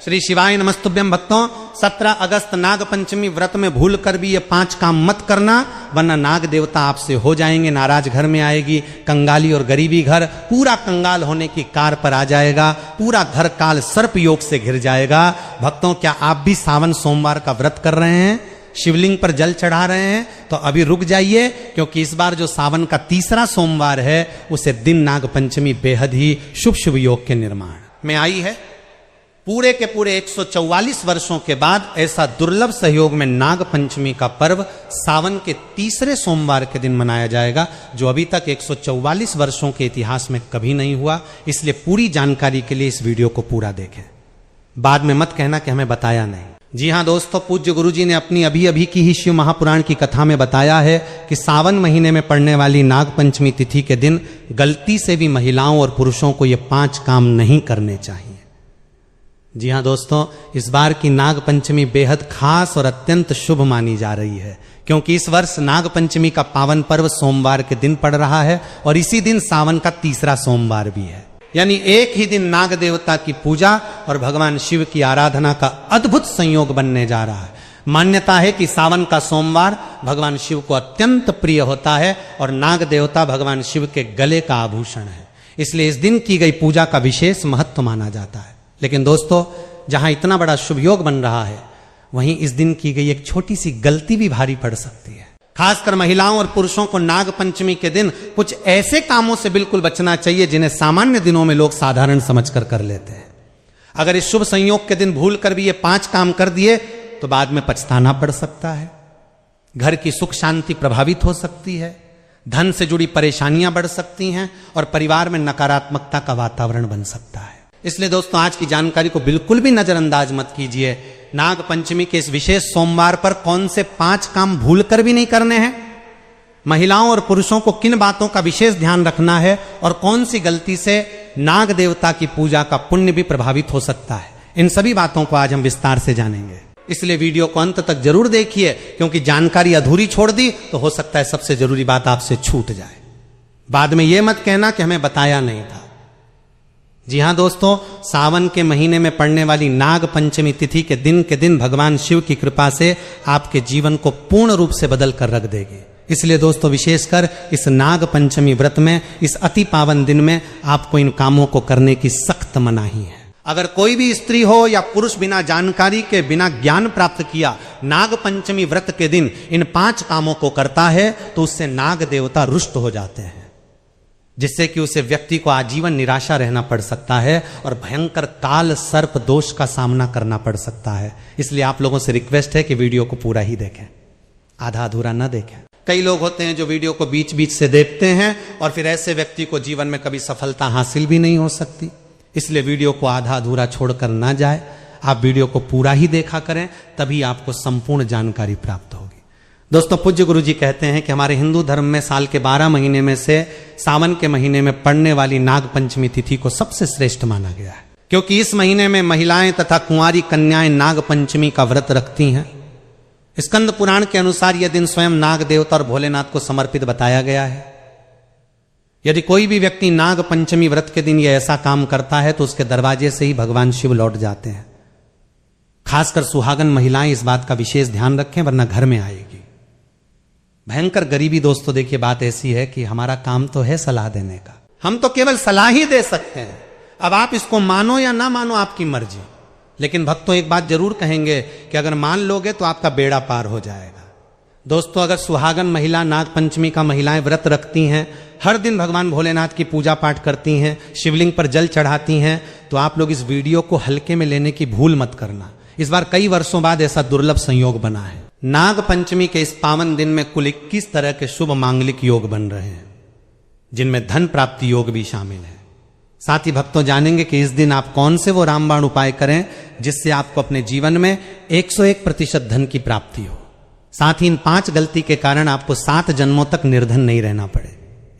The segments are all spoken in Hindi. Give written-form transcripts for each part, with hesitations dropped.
श्री शिवाय नमस्तुभ्यम। भक्तों, 17 अगस्त नाग पंचमी व्रत में भूल कर भी ये 5 काम मत करना, वरना नाग देवता आपसे हो जाएंगे नाराज। घर में आएगी कंगाली और गरीबी, घर पूरा कंगाल होने की कार पर आ जाएगा, पूरा घर काल सर्प योग से घिर जाएगा। भक्तों, क्या आप भी सावन सोमवार का व्रत कर रहे हैं, शिवलिंग पर जल चढ़ा रहे हैं? तो अभी रुक जाइए, क्योंकि इस बार जो सावन का तीसरा सोमवार है उसे दिन नाग पंचमी बेहद ही शुभ शुभ योग के निर्माण में आई है। पूरे के पूरे 144 वर्षों के बाद ऐसा दुर्लभ सहयोग में नाग पंचमी का पर्व सावन के तीसरे सोमवार के दिन मनाया जाएगा, जो अभी तक 144 वर्षों के इतिहास में कभी नहीं हुआ। इसलिए पूरी जानकारी के लिए इस वीडियो को पूरा देखें, बाद में मत कहना कि हमें बताया नहीं। जी हां दोस्तों, पूज्य गुरुजी ने अपनी अभी अभी की ही शिव महापुराण की कथा में बताया है कि सावन महीने में पड़ने वाली नाग पंचमी तिथि के दिन गलती से भी महिलाओं और पुरुषों को ये 5 काम नहीं करने चाहिए। जी हां दोस्तों, इस बार की नाग पंचमी बेहद खास और अत्यंत शुभ मानी जा रही है, क्योंकि इस वर्ष नाग पंचमी का पावन पर्व सोमवार के दिन पड़ रहा है और इसी दिन सावन का तीसरा सोमवार भी है। यानी एक ही दिन नाग देवता की पूजा और भगवान शिव की आराधना का अद्भुत संयोग बनने जा रहा है। मान्यता है कि सावन का सोमवार भगवान शिव को अत्यंत प्रिय होता है और नाग देवता भगवान शिव के गले का आभूषण है, इसलिए इस दिन की गई पूजा का विशेष महत्व माना जाता है। लेकिन दोस्तों, जहां इतना बड़ा शुभ योग बन रहा है, वहीं इस दिन की गई एक छोटी सी गलती भी भारी पड़ सकती है। खासकर महिलाओं और पुरुषों को नाग पंचमी के दिन कुछ ऐसे कामों से बिल्कुल बचना चाहिए जिन्हें सामान्य दिनों में लोग साधारण समझकर कर लेते हैं। अगर इस शुभ संयोग के दिन भूल कर भी ये 5 काम कर दिए तो बाद में पछताना पड़ सकता है। घर की सुख शांति प्रभावित हो सकती है, धन से जुड़ी परेशानियां बढ़ सकती हैं और परिवार में नकारात्मकता का वातावरण बन सकता है। इसलिए दोस्तों, आज की जानकारी को बिल्कुल भी नजरअंदाज मत कीजिए। नाग पंचमी के इस विशेष सोमवार पर कौन से 5 काम भूल कर भी नहीं करने हैं, महिलाओं और पुरुषों को किन बातों का विशेष ध्यान रखना है और कौन सी गलती से नाग देवता की पूजा का पुण्य भी प्रभावित हो सकता है, इन सभी बातों को आज हम विस्तार से जानेंगे। इसलिए वीडियो को अंत तक जरूर देखिए, क्योंकि जानकारी अधूरी छोड़ दी तो हो सकता है सबसे जरूरी बात आपसे छूट जाए। बाद में यह मत कहना कि हमें बताया नहीं था। जी हां दोस्तों, सावन के महीने में पड़ने वाली नाग पंचमी तिथि के दिन भगवान शिव की कृपा से आपके जीवन को पूर्ण रूप से बदल कर रख देगी। इसलिए दोस्तों, विशेषकर इस नाग पंचमी व्रत में, इस अति पावन दिन में आपको इन कामों को करने की सख्त मनाही है। अगर कोई भी स्त्री हो या पुरुष बिना जानकारी के, बिना ज्ञान प्राप्त किया नाग पंचमी व्रत के दिन इन 5 कामों को करता है तो उससे नाग देवता रुष्ट हो जाते हैं, जिससे कि उसे व्यक्ति को आजीवन निराशा रहना पड़ सकता है और भयंकर काल सर्प दोष का सामना करना पड़ सकता है। इसलिए आप लोगों से रिक्वेस्ट है कि वीडियो को पूरा ही देखें, आधा अधूरा न देखें। कई लोग होते हैं जो वीडियो को बीच बीच से देखते हैं और फिर ऐसे व्यक्ति को जीवन में कभी सफलता हासिल भी नहीं हो सकती। इसलिए वीडियो को आधा अधूरा छोड़कर ना जाए, आप वीडियो को पूरा ही देखा करें, तभी आपको संपूर्ण जानकारी प्राप्त होगी। दोस्तों, पूज्य गुरु जी कहते हैं कि हमारे हिंदू धर्म में साल के 12 महीने में से सावन के महीने में पड़ने वाली नाग पंचमी तिथि को सबसे श्रेष्ठ माना गया है, क्योंकि इस महीने में महिलाएं तथा कुंवारी कन्याएं नाग पंचमी का व्रत रखती हैं। स्कंद पुराण के अनुसार यह दिन स्वयं नाग देवता और भोलेनाथ को समर्पित बताया गया है। यदि कोई भी व्यक्ति नाग पंचमी व्रत के दिन यह ऐसा काम करता है तो उसके दरवाजे से ही भगवान शिव लौट जाते हैं। खासकर सुहागन महिलाएं इस बात का विशेष ध्यान रखें, वरना घर में आएगी भयंकर गरीबी। दोस्तों देखिए, बात ऐसी है कि हमारा काम तो है सलाह देने का, हम तो केवल सलाह ही दे सकते हैं। अब आप इसको मानो या ना मानो, आपकी मर्जी। लेकिन भक्तों, एक बात जरूर कहेंगे कि अगर मान लोगे तो आपका बेड़ा पार हो जाएगा। दोस्तों, अगर सुहागन महिला नाग पंचमी का महिलाएं व्रत रखती हैं, हर दिन भगवान भोलेनाथ की पूजा पाठ करती हैं, शिवलिंग पर जल चढ़ाती हैं, तो आप लोग इस वीडियो को हल्के में लेने की भूल मत करना। इस बार कई वर्षों बाद ऐसा दुर्लभ संयोग बना है। नाग पंचमी के इस पावन दिन में कुल 21 तरह के शुभ मांगलिक योग बन रहे हैं, जिनमें धन प्राप्ति योग भी शामिल है। साथ ही भक्तों, जानेंगे कि इस दिन आप कौन से वो रामबाण उपाय करें जिससे आपको अपने जीवन में 101% धन की प्राप्ति हो। साथ ही इन 5 गलती के कारण आपको 7 जन्मों तक निर्धन नहीं रहना पड़े,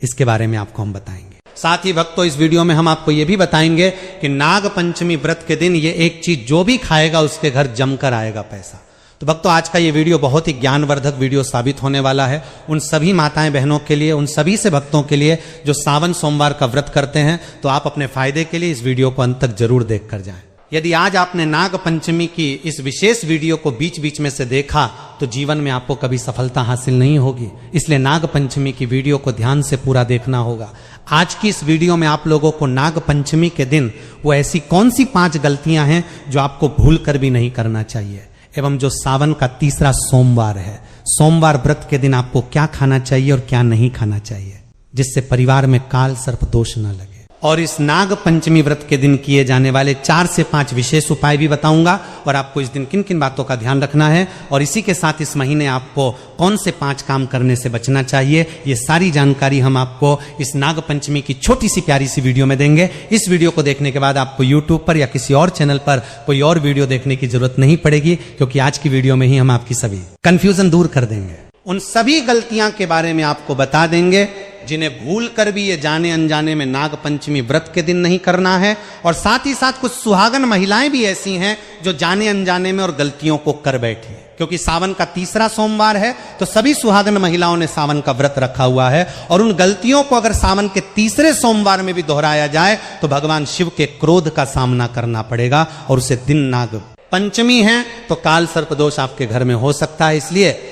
इसके बारे में आपको हम बताएंगे। साथ ही भक्तों, इस वीडियो में हम आपको यह भी बताएंगे कि नाग पंचमी व्रत के दिन ये एक चीज जो भी खाएगा उसके घर जमकर आएगा पैसा। तो भक्तों, आज का ये वीडियो बहुत ही ज्ञानवर्धक वीडियो साबित होने वाला है उन सभी माताएं बहनों के लिए, उन सभी से भक्तों के लिए जो सावन सोमवार का व्रत करते हैं। तो आप अपने फायदे के लिए इस वीडियो को अंत तक जरूर देख कर जाएं। यदि आज आपने नाग पंचमी की इस विशेष वीडियो को बीच बीच में से देखा तो जीवन में आपको कभी सफलता हासिल नहीं होगी। इसलिए नाग पंचमी की वीडियो को ध्यान से पूरा देखना होगा। आज की इस वीडियो में आप लोगों को नाग पंचमी के दिन वो ऐसी कौन सी 5 गलतियां हैं जो आपको भूल कर भी नहीं करना चाहिए, एवं जो सावन का तीसरा सोमवार है, सोमवार व्रत के दिन आपको क्या खाना चाहिए और क्या नहीं खाना चाहिए, जिससे परिवार में काल सर्प दोष न लगे। और इस नाग पंचमी व्रत के दिन किए जाने वाले 4 से 5 विशेष उपाय भी बताऊंगा और आपको इस दिन किन किन बातों का ध्यान रखना है, और इसी के साथ इस महीने आपको कौन से 5 काम करने से बचना चाहिए, ये सारी जानकारी हम आपको इस नाग पंचमी की छोटी सी प्यारी सी वीडियो में देंगे। इस वीडियो को देखने के बाद आपको यूट्यूब पर या किसी और चैनल पर कोई और वीडियो देखने की जरूरत नहीं पड़ेगी, क्योंकि आज की वीडियो में ही हम आपकी सभी कंफ्यूजन दूर कर देंगे। उन सभी गलतियां के बारे में आपको बता देंगे जिन्हें भूल कर भी ये जाने अनजाने में नाग पंचमी व्रत के दिन नहीं करना है, और साथ ही साथ कुछ सुहागन महिलाएं भी ऐसी हैं जो जाने अनजाने में और गलतियों को कर बैठी हैं। क्योंकि सावन का तीसरा सोमवार है तो सभी सुहागन महिलाओं ने सावन का व्रत रखा हुआ है, और उन गलतियों को अगर सावन के तीसरे सोमवार में भी दोहराया जाए तो भगवान शिव के क्रोध का सामना करना पड़ेगा, और उसे दिन नाग पंचमी है तो काल सर्प दोष आपके घर में हो सकता है।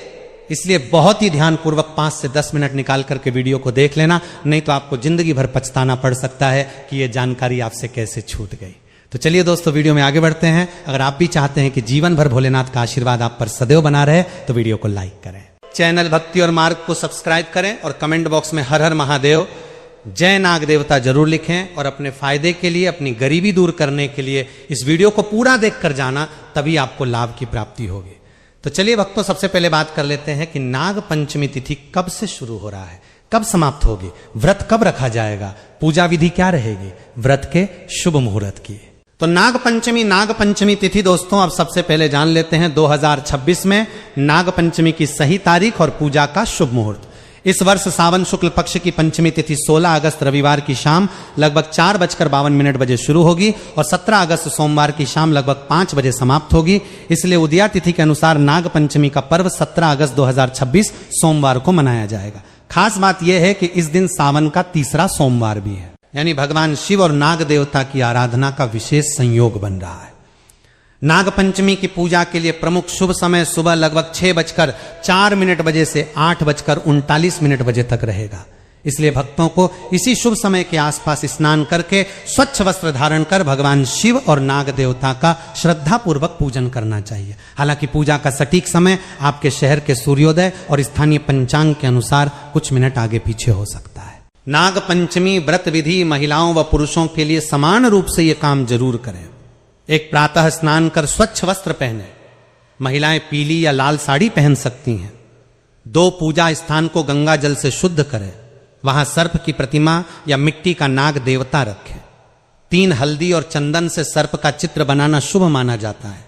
इसलिए बहुत ही ध्यानपूर्वक 5 से 10 मिनट निकाल करके वीडियो को देख लेना, नहीं तो आपको जिंदगी भर पछताना पड़ सकता है कि ये जानकारी आपसे कैसे छूट गई। तो चलिए दोस्तों, वीडियो में आगे बढ़ते हैं। अगर आप भी चाहते हैं कि जीवन भर भोलेनाथ का आशीर्वाद आप पर सदैव बना रहे तो वीडियो को लाइक करें, चैनल भक्ति और मार्ग को सब्सक्राइब करें, और कमेंट बॉक्स में हर हर महादेव जय नाग देवता जरूर लिखें। और अपने फायदे के लिए, अपनी गरीबी दूर करने के लिए इस वीडियो को पूरा देख कर जाना, तभी आपको लाभ की प्राप्ति होगी। तो चलिए भक्तों, सबसे पहले बात कर लेते हैं कि नाग पंचमी तिथि कब से शुरू हो रहा है, कब समाप्त होगी, व्रत कब रखा जाएगा, पूजा विधि क्या रहेगी व्रत के शुभ मुहूर्त की। तो नाग पंचमी तिथि दोस्तों, अब सबसे पहले जान लेते हैं 2026 में नाग पंचमी की सही तारीख और पूजा का शुभ मुहूर्त। इस वर्ष सावन शुक्ल पक्ष की पंचमी तिथि 16 अगस्त रविवार की शाम लगभग 4:52 बजे शुरू होगी और 17 अगस्त सोमवार की शाम लगभग 5 बजे समाप्त होगी। इसलिए उदया तिथि के अनुसार नाग पंचमी का पर्व 17 अगस्त 2026 सोमवार को मनाया जाएगा। खास बात यह है कि इस दिन सावन का तीसरा सोमवार भी है, यानी भगवान शिव और नाग देवता की आराधना का विशेष संयोग बन रहा है। नाग पंचमी की पूजा के लिए प्रमुख शुभ समय सुबह लगभग 6:04 बजे से 8:39 बजे तक रहेगा। इसलिए भक्तों को इसी शुभ समय के आसपास स्नान करके स्वच्छ वस्त्र धारण कर भगवान शिव और नाग देवता का श्रद्धा पूर्वक पूजन करना चाहिए। हालांकि पूजा का सटीक समय आपके शहर के सूर्योदय और स्थानीय पंचांग के अनुसार कुछ मिनट आगे पीछे हो सकता है। नाग पंचमी व्रत विधि महिलाओं व पुरुषों के लिए समान रूप से ये काम जरूर करें। एक प्रातः स्नान कर स्वच्छ वस्त्र पहने, महिलाएं पीली या लाल साड़ी पहन सकती हैं। 2 पूजा स्थान को गंगा जल से शुद्ध करें, वहां सर्प की प्रतिमा या मिट्टी का नाग देवता रखें। 3 हल्दी और चंदन से सर्प का चित्र बनाना शुभ माना जाता है।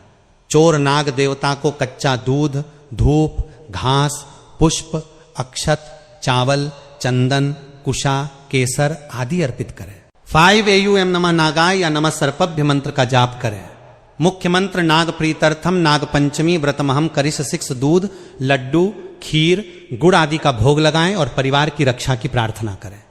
चोर नाग देवता को कच्चा दूध, धूप, घास, पुष्प, अक्षत, चावल, चंदन, कुशा, केसर आदि अर्पित करें। 5 AUM नमः नागाय या नमः सर्पभ्य मंत्र का जाप करें। मुख्य मंत्र नाग प्रीत्यर्थम नाग पंचमी व्रतमहम करिष 6 दूध, लड्डू, खीर, गुड़ आदि का भोग लगाएं और परिवार की रक्षा की प्रार्थना करें।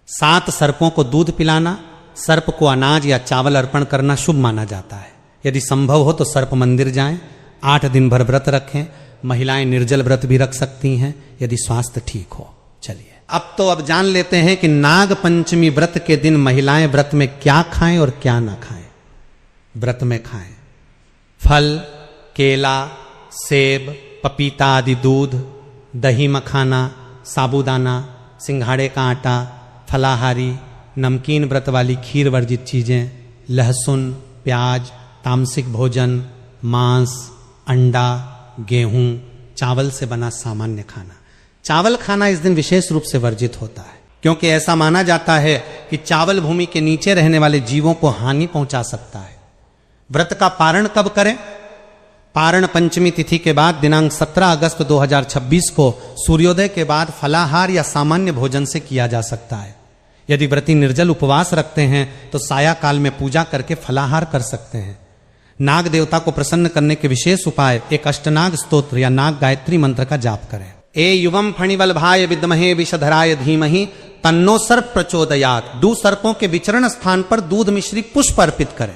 7 सर्पों को दूध पिलाना, सर्प को अनाज या चावल अर्पण करना शुभ माना जाता है। यदि संभव हो तो सर्प मंदिर जाएं। 8 दिन भर व्रत रखें। महिलाएं निर्जल व्रत भी रख सकती हैं यदि स्वास्थ्य ठीक हो। चलिए अब जान लेते हैं कि नाग पंचमी व्रत के दिन महिलाएं व्रत में क्या खाएं और क्या ना खाएं। व्रत में खाएं फल, केला, सेब, पपीता आदि दूध, दही मखाना, साबूदाना, सिंघाड़े का आटा, फलाहारी, नमकीन व्रत वाली खीर वर्जित चीजें, लहसुन, प्याज, तामसिक भोजन, मांस, अंडा, गेहूं, चावल से बना सामान्य खाना। चावल खाना इस दिन विशेष रूप से वर्जित होता है, क्योंकि ऐसा माना जाता है कि चावल भूमि के नीचे रहने वाले जीवों को हानि पहुंचा सकता है। व्रत का पारण कब करें? पारण पंचमी तिथि के बाद दिनांक 17 अगस्त 2026 को सूर्योदय के बाद फलाहार या सामान्य भोजन से किया जा सकता है। यदि व्रती निर्जल उपवास रखते हैं तो साया काल में पूजा करके फलाहार कर सकते हैं। नाग देवता को प्रसन्न करने के विशेष उपाय एक अष्टनाग स्तोत्र या नाग गायत्री मंत्र का जाप करें। ए युवम फणिवल्भाय विद्महे विषधराय धीमहि तन्नो सर्प प्रचोदयात्। 2 सर्पों के विचरण स्थान पर दूध मिश्री पुष्प अर्पित करें।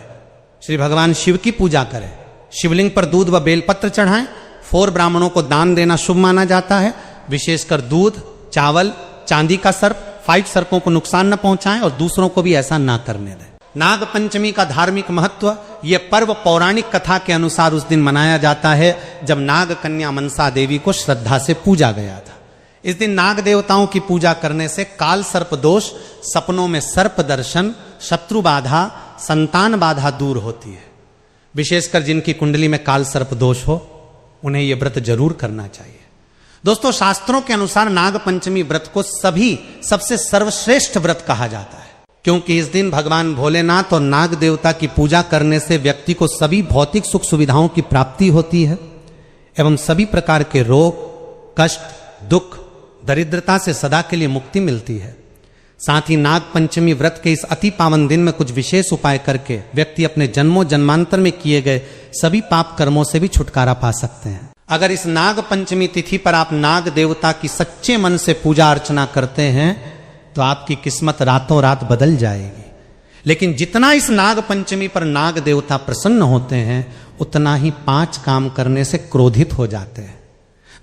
श्री भगवान शिव की पूजा करें, शिवलिंग पर दूध व बेलपत्र चढ़ाएं, 4 ब्राह्मणों को दान देना शुभ माना जाता है। विशेषकर दूध, चावल, चांदी का सर्प, 5 सर्पों को नुकसान न पहुंचाएं और दूसरों को भी ऐसा ना करने दें। नाग पंचमी का धार्मिक महत्व, यह पर्व पौराणिक कथा के अनुसार उस दिन मनाया जाता है जब नाग कन्या मनसा देवी को श्रद्धा से पूजा गया था। इस दिन नाग देवताओं की पूजा करने से काल सर्प दोष, सपनों में सर्प दर्शन, शत्रु बाधा, संतान बाधा दूर होती है। विशेषकर जिनकी कुंडली में काल सर्प दोष हो उन्हें यह व्रत जरूर करना चाहिए। दोस्तों, शास्त्रों के अनुसार नाग पंचमी व्रत को सबसे सर्वश्रेष्ठ व्रत कहा जाता है, क्योंकि इस दिन भगवान भोलेनाथ और नाग देवता की पूजा करने से व्यक्ति को सभी भौतिक सुख सुविधाओं की प्राप्ति होती है एवं सभी प्रकार के रोग, कष्ट, दुख, दरिद्रता से सदा के लिए मुक्ति मिलती है। साथ ही नाग पंचमी व्रत के इस अति पावन दिन में कुछ विशेष उपाय करके व्यक्ति अपने जन्मों जन्मांतर में किए गए सभी पाप कर्मों से भी छुटकारा पा सकते हैं। अगर इस नाग पंचमी तिथि पर आप नाग देवता की सच्चे मन से पूजा अर्चना करते हैं तो आपकी किस्मत रातों रात बदल जाएगी। लेकिन जितना इस नाग पंचमी पर नाग देवता प्रसन्न होते हैं उतना ही 5 काम करने से क्रोधित हो जाते हैं।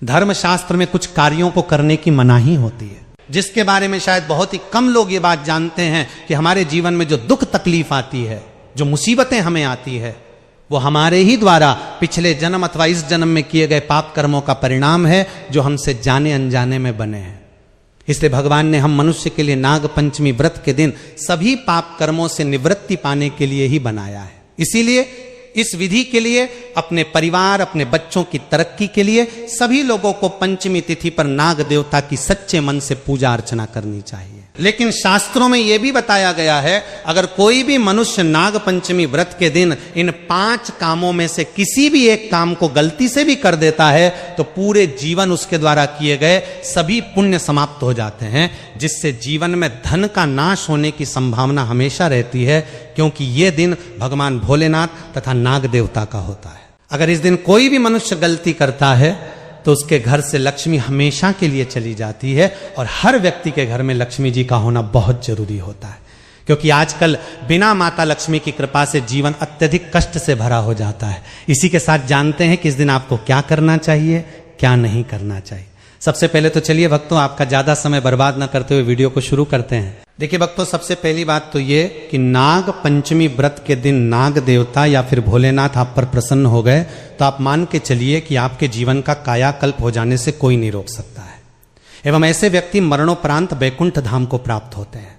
धर्मशास्त्र में कुछ कार्यों को करने की मनाही होती है, जिसके बारे में शायद बहुत ही कम लोग ये बात जानते हैं कि हमारे जीवन में जो दुख तकलीफ आती है, जो मुसीबतें हमें आती है, वो हमारे ही द्वारा पिछले जन्म अथवा इस जन्म में किए गए पाप कर्मों का परिणाम है जो हमसे जाने अनजाने में बने हैं। इसलिए भगवान ने हम मनुष्य के लिए नाग पंचमी व्रत के दिन सभी पाप कर्मों से निवृत्ति पाने के लिए ही बनाया है। इसीलिए इस विधि के लिए अपने परिवार, अपने बच्चों की तरक्की के लिए सभी लोगों को पंचमी तिथि पर नाग देवता की सच्चे मन से पूजा अर्चना करनी चाहिए। लेकिन शास्त्रों में यह भी बताया गया है, अगर कोई भी मनुष्य नाग पंचमी व्रत के दिन इन 5 कामों में से किसी भी एक काम को गलती से भी कर देता है तो पूरे जीवन उसके द्वारा किए गए सभी पुण्य समाप्त हो जाते हैं, जिससे जीवन में धन का नाश होने की संभावना हमेशा रहती है, क्योंकि यह दिन भगवान भोलेनाथ तथा नाग देवता का होता है। अगर इस दिन कोई भी मनुष्य गलती करता है तो उसके घर से लक्ष्मी हमेशा के लिए चली जाती है और हर व्यक्ति के घर में लक्ष्मी जी का होना बहुत जरूरी होता है, क्योंकि आजकल बिना माता लक्ष्मी की कृपा से जीवन अत्यधिक कष्ट से भरा हो जाता है। इसी के साथ जानते हैं कि इस दिन आपको क्या करना चाहिए, क्या नहीं करना चाहिए। सबसे पहले तो चलिए भक्तों, आपका ज्यादा समय बर्बाद न करते हुए वीडियो को शुरू करते हैं। देखिए भक्तों, सबसे पहली बात तो ये कि नाग पंचमी व्रत के दिन नाग देवता या फिर भोलेनाथ आप पर प्रसन्न हो गए तो आप मान के चलिए कि आपके जीवन का कायाकल्प हो जाने से कोई नहीं रोक सकता है, एवं ऐसे व्यक्ति मरणोपरांत वैकुंठ धाम को प्राप्त होते हैं।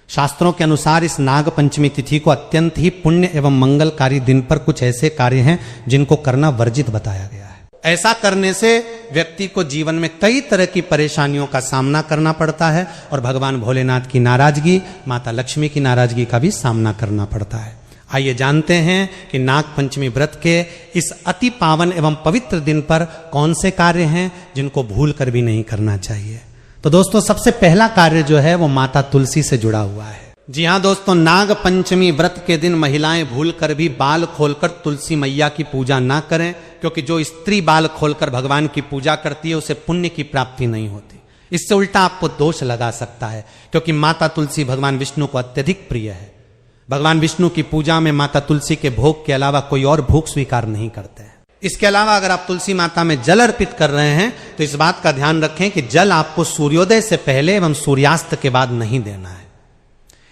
शास्त्रों के अनुसार इस नाग पंचमी तिथि को अत्यंत ही पुण्य एवं मंगलकारी दिन पर कुछ ऐसे कार्य हैं जिनको करना वर्जित बताया गया है। ऐसा करने से व्यक्ति को जीवन में कई तरह की परेशानियों का सामना करना पड़ता है और भगवान भोलेनाथ की नाराजगी, माता लक्ष्मी की नाराजगी का भी सामना करना पड़ता है। आइए जानते हैं कि नाग पंचमी व्रत के इस अति पावन एवं पवित्र दिन पर कौन से कार्य हैं जिनको भूल कर भी नहीं करना चाहिए। तो दोस्तों, सबसे पहला कार्य जो है वो माता तुलसी से जुड़ा हुआ है। जी हाँ दोस्तों, नाग पंचमी व्रत के दिन महिलाएं भूल कर भी बाल खोलकर तुलसी मैया की पूजा ना करें, क्योंकि जो स्त्री बाल खोलकर भगवान की पूजा करती है उसे पुण्य की प्राप्ति नहीं होती। इससे उल्टा आपको दोष लगा सकता है, क्योंकि माता तुलसी भगवान विष्णु को अत्यधिक प्रिय है। भगवान विष्णु की पूजा में माता तुलसी के भोग के अलावा कोई और भोग स्वीकार नहीं करते हैं। इसके अलावा अगर आप तुलसी माता में जल अर्पित कर रहे हैं तो इस बात का ध्यान रखें कि जल आपको सूर्योदय से पहले एवं सूर्यास्त के बाद नहीं देना है,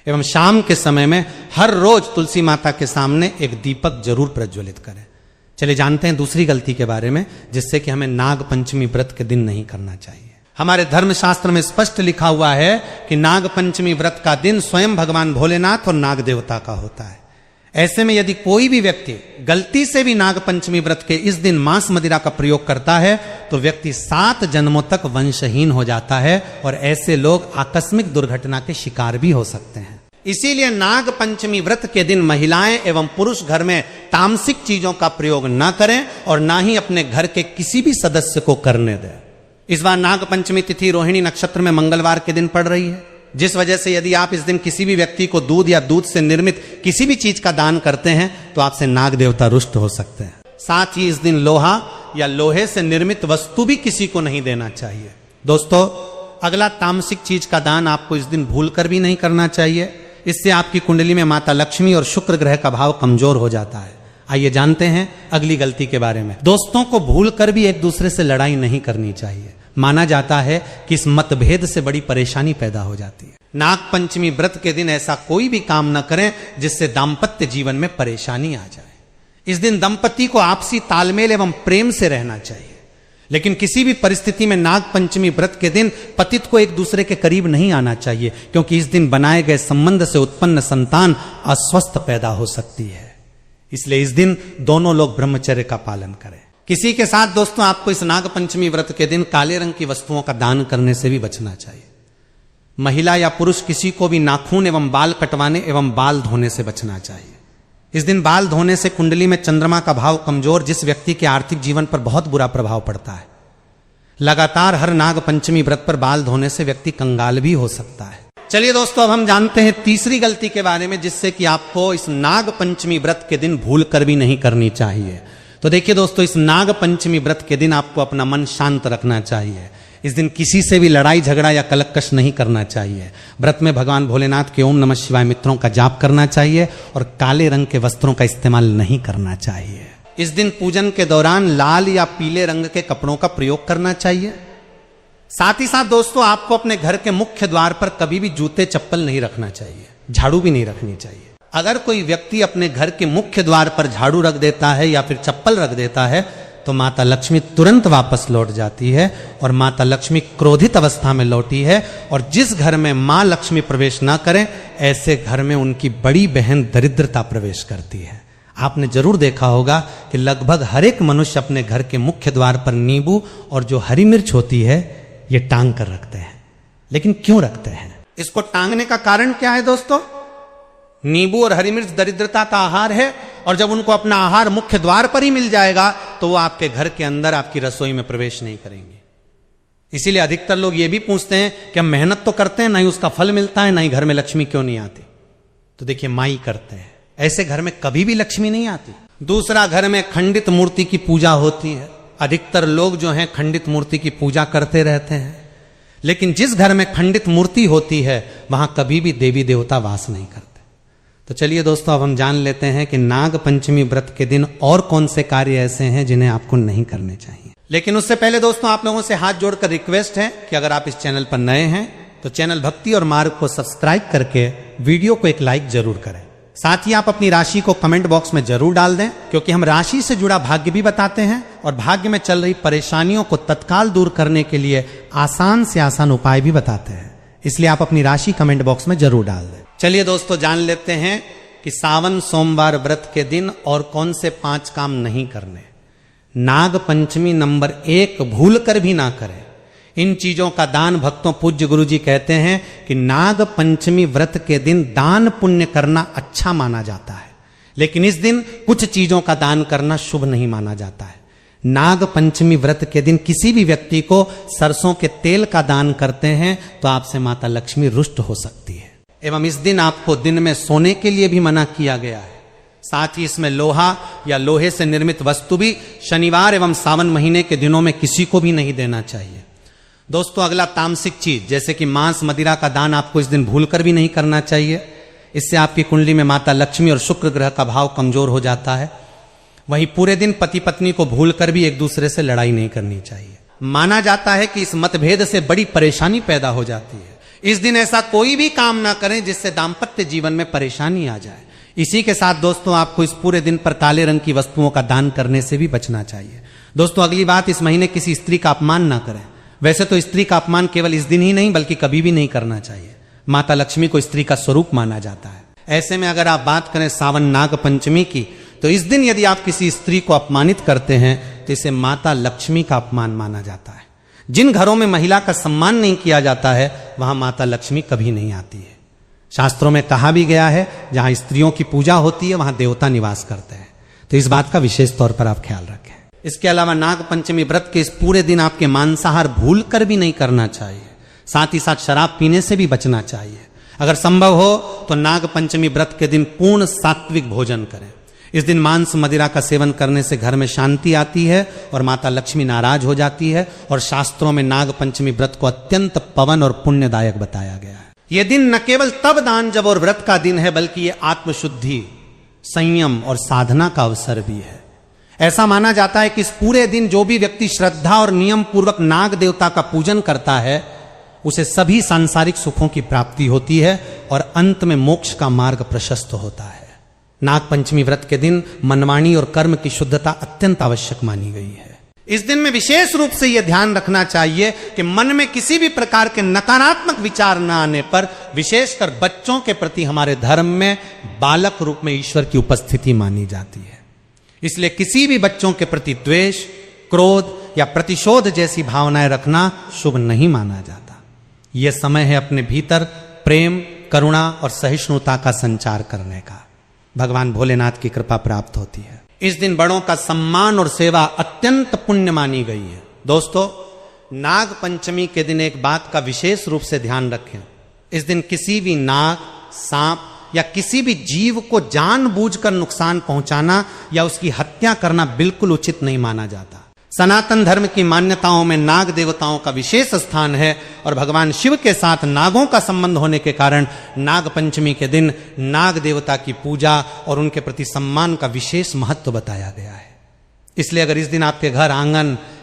एवं शाम के समय में हर रोज तुलसी माता के सामने एक दीपक जरूर प्रज्वलित करें। चलिए जानते हैं दूसरी गलती के बारे में, जिससे कि हमें नाग पंचमी व्रत के दिन नहीं करना चाहिए। हमारे धर्मशास्त्र में स्पष्ट लिखा हुआ है कि नाग पंचमी व्रत का दिन स्वयं भगवान भोलेनाथ और नाग देवता का होता है। ऐसे में यदि कोई भी व्यक्ति गलती से भी नाग पंचमी व्रत के इस दिन मांस मदिरा का प्रयोग करता है तो व्यक्ति 7 जन्मों तक वंशहीन हो जाता है और ऐसे लोग आकस्मिक दुर्घटना के शिकार भी हो सकते हैं। इसीलिए नाग पंचमी व्रत के दिन महिलाएं एवं पुरुष घर में तामसिक चीजों का प्रयोग न करें और ना ही अपने घर के किसी भी सदस्य को करने दें। इस बार नाग पंचमी तिथि रोहिणी नक्षत्र में मंगलवार के दिन पड़ रही है, जिस वजह से यदि आप इस दिन किसी भी व्यक्ति को दूध या दूध से निर्मित किसी भी चीज का दान करते हैं तो आपसे नाग देवता रुष्ट हो सकते हैं। साथ ही इस दिन लोहा या लोहे से निर्मित वस्तु भी किसी को नहीं देना चाहिए। दोस्तों, अगला तामसिक चीज का दान आपको इस दिन भूल कर भी नहीं करना चाहिए, इससे आपकी कुंडली में माता लक्ष्मी और शुक्र ग्रह का भाव कमजोर हो जाता है। आइए जानते हैं अगली गलती के बारे में। दोस्तों को भूल कर भी एक दूसरे से लड़ाई नहीं करनी चाहिए। माना जाता है कि इस मतभेद से बड़ी परेशानी पैदा हो जाती है। नाग पंचमी व्रत के दिन ऐसा कोई भी काम न करें जिससे दाम्पत्य जीवन में परेशानी आ जाए। इस दिन दंपति को आपसी तालमेल एवं प्रेम से रहना चाहिए, लेकिन किसी भी परिस्थिति में नाग पंचमी व्रत के दिन पतित को एक दूसरे के करीब नहीं आना चाहिए, क्योंकि इस दिन बनाए गए संबंध से उत्पन्न संतान अस्वस्थ पैदा हो सकती है। इसलिए इस दिन दोनों लोग ब्रह्मचर्य का पालन करें। किसी के साथ दोस्तों आपको इस नाग पंचमी व्रत के दिन काले रंग की वस्तुओं का दान करने से भी बचना चाहिए। महिला या पुरुष किसी को भी नाखून एवं बाल कटवाने एवं बाल धोने से बचना चाहिए। इस दिन बाल धोने से कुंडली में चंद्रमा का भाव कमजोर, जिस व्यक्ति के आर्थिक जीवन पर बहुत बुरा प्रभाव पड़ता है। लगातार हर नाग पंचमी व्रत पर बाल धोने से व्यक्ति कंगाल भी हो सकता है। चलिए दोस्तों, अब हम जानते हैं तीसरी गलती के बारे में, जिससे कि आपको इस नाग पंचमी व्रत के दिन भूल कर भी नहीं करनी चाहिए। तो देखिए दोस्तों, इस नाग पंचमी व्रत के दिन आपको अपना मन शांत रखना चाहिए। इस दिन किसी से भी लड़ाई झगड़ा या कलकश नहीं करना चाहिए। व्रत में भगवान भोलेनाथ के ओम नमः शिवाय मंत्रों का जाप करना चाहिए और काले रंग के वस्त्रों का इस्तेमाल नहीं करना चाहिए। इस दिन पूजन के दौरान लाल या पीले रंग के कपड़ों का प्रयोग करना चाहिए। साथ ही साथ दोस्तों, आपको अपने घर के मुख्य द्वार पर कभी भी जूते चप्पल नहीं रखना चाहिए, झाड़ू भी नहीं रखनी चाहिए। अगर कोई व्यक्ति अपने घर के मुख्य द्वार पर झाड़ू रख देता है या फिर चप्पल रख देता है तो माता लक्ष्मी तुरंत वापस लौट जाती है और माता लक्ष्मी क्रोधित अवस्था में लौटी है। और जिस घर में मां लक्ष्मी प्रवेश ना करें, ऐसे घर में उनकी बड़ी बहन दरिद्रता प्रवेश करती है। आपने जरूर देखा होगा कि लगभग हर एक मनुष्य अपने घर के मुख्य द्वार पर नींबू और जो हरी मिर्च होती है ये टांग कर रखते हैं। लेकिन क्यों रखते हैं? इसको टांगने का कारण क्या है दोस्तों? नींबू और हरी मिर्च दरिद्रता का आहार है, और जब उनको अपना आहार मुख्य द्वार पर ही मिल जाएगा तो वो आपके घर के अंदर आपकी रसोई में प्रवेश नहीं करेंगे। इसीलिए अधिकतर लोग ये भी पूछते हैं कि हम मेहनत तो करते हैं, ना ही उसका फल मिलता है, ना ही घर में लक्ष्मी क्यों नहीं आती। तो देखिए, माई करते हैं, ऐसे घर में कभी भी लक्ष्मी नहीं आती। दूसरा, घर में खंडित मूर्ति की पूजा होती है। अधिकतर लोग जो हैं खंडित मूर्ति की पूजा करते रहते हैं, लेकिन जिस घर में खंडित मूर्ति होती है वहां कभी भी देवी देवता वास नहीं करते। तो चलिए दोस्तों, अब हम जान लेते हैं कि नाग पंचमी व्रत के दिन और कौन से कार्य ऐसे हैं जिन्हें आपको नहीं करने चाहिए। लेकिन उससे पहले दोस्तों, आप लोगों से हाथ जोड़कर रिक्वेस्ट है कि अगर आप इस चैनल पर नए हैं तो चैनल भक्ति और मार्ग को सब्सक्राइब करके वीडियो को एक लाइक जरूर करें। साथ ही आप अपनी राशि को कमेंट बॉक्स में जरूर डाल दें, क्योंकि हम राशि से जुड़ा भाग्य भी बताते हैं और भाग्य में चल रही परेशानियों को तत्काल दूर करने के लिए आसान से आसान उपाय भी बताते हैं। इसलिए आप अपनी राशि कमेंट बॉक्स में जरूर डाल दें। चलिए दोस्तों, जान लेते हैं कि सावन सोमवार व्रत के दिन और कौन से 5 काम नहीं करने। नाग पंचमी नंबर 1 भूल कर भी ना करें। इन चीजों का दान भक्तों पूज्य गुरु जी कहते हैं कि नाग पंचमी व्रत के दिन दान पुण्य करना अच्छा माना जाता है, लेकिन इस दिन कुछ चीजों का दान करना शुभ नहीं माना जाता है। नाग पंचमी व्रत के दिन किसी भी व्यक्ति को सरसों के तेल का दान करते हैं तो आपसे माता लक्ष्मी रुष्ट हो सकती है। एवं इस दिन आपको दिन में सोने के लिए भी मना किया गया है। साथ ही इसमें लोहा या लोहे से निर्मित वस्तु भी शनिवार एवं सावन महीने के दिनों में किसी को भी नहीं देना चाहिए। दोस्तों, अगला तामसिक चीज जैसे कि मांस मदिरा का दान आपको इस दिन भूलकर भी नहीं करना चाहिए। इससे आपकी कुंडली में माता लक्ष्मी और शुक्र ग्रह का भाव कमजोर हो जाता है। वहीं पूरे दिन पति पत्नी को भूलकर भी एक दूसरे से लड़ाई नहीं करनी चाहिए। माना जाता है कि इस मतभेद से बड़ी परेशानी पैदा हो जाती है। इस दिन ऐसा कोई भी काम ना करें जिससे दाम्पत्य जीवन में परेशानी आ जाए। इसी के साथ दोस्तों, आपको इस पूरे दिन पर काले रंग की वस्तुओं का दान करने से भी बचना चाहिए। दोस्तों, अगली बात, इस महीने किसी स्त्री का अपमान ना करें। वैसे तो स्त्री का अपमान केवल इस दिन ही नहीं बल्कि कभी भी नहीं करना चाहिए। माता लक्ष्मी को स्त्री का स्वरूप माना जाता है। ऐसे में अगर आप बात करें सावन नाग पंचमी की, तो इस दिन यदि आप किसी स्त्री को अपमानित करते हैं तो इसे माता लक्ष्मी का अपमान माना जाता है। जिन घरों में महिला का सम्मान नहीं किया जाता है वहां माता लक्ष्मी कभी नहीं आती है। शास्त्रों में कहा भी गया है, जहां स्त्रियों की पूजा होती है वहां देवता निवास करते हैं। तो इस बात का विशेष तौर पर आप ख्याल रखें। इसके अलावा नाग पंचमी व्रत के इस पूरे दिन आपके मांसाहार भूल कर भी नहीं करना चाहिए। साथ ही साथ शराब पीने से भी बचना चाहिए। अगर संभव हो तो नाग पंचमी व्रत के दिन पूर्ण सात्विक भोजन करें। इस दिन मांस मदिरा का सेवन करने से घर में शांति आती है और माता लक्ष्मी नाराज हो जाती है। और शास्त्रों में नाग पंचमी व्रत को अत्यंत पवन और पुण्यदायक बताया गया है। ये दिन न केवल तब दान जब और व्रत का दिन है, बल्कि ये आत्मशुद्धि, संयम और साधना का अवसर भी है। ऐसा माना जाता है कि इस पूरे दिन जो भी व्यक्ति श्रद्धा और नियम पूर्वक नाग देवता का पूजन करता है, उसे सभी सांसारिक सुखों की प्राप्ति होती है और अंत में मोक्ष का मार्ग प्रशस्त होता है। नाग पंचमी व्रत के दिन मनवाणी और कर्म की शुद्धता अत्यंत आवश्यक मानी गई है। इस दिन में विशेष रूप से यह ध्यान रखना चाहिए कि मन में किसी भी प्रकार के नकारात्मक विचार न आने पर, विशेषकर बच्चों के प्रति हमारे धर्म में बालक रूप में ईश्वर की उपस्थिति मानी जाती है। इसलिए किसी भी बच्चों के प्रति द्वेष, क्रोध या प्रतिशोध जैसी भावनाएं रखना शुभ नहीं माना जाता। यह समय है अपने भीतर प्रेम, करुणा और सहिष्णुता का संचार करने का। भगवान भोलेनाथ की कृपा प्राप्त होती है। इस दिन बड़ों का सम्मान और सेवा अत्यंत पुण्य मानी गई है। दोस्तों, नाग पंचमी के दिन एक बात का विशेष रूप से ध्यान रखें। इस दिन किसी भी नाग, सांप या किसी भी जीव को जानबूझकर नुकसान पहुंचाना या उसकी हत्या करना बिल्कुल उचित नहीं माना जाता। सनातन धर्म की मान्यताओं में नाग देवताओं का विशेष स्थान है और भगवान शिव के साथ नागों का संबंध होने के कारण नाग पंचमी के दिन नाग देवता की पूजा और उनके प्रति सम्मान का विशेष महत्व बताया गया है। इसलिए अगर इस दिन आपके घर आंगन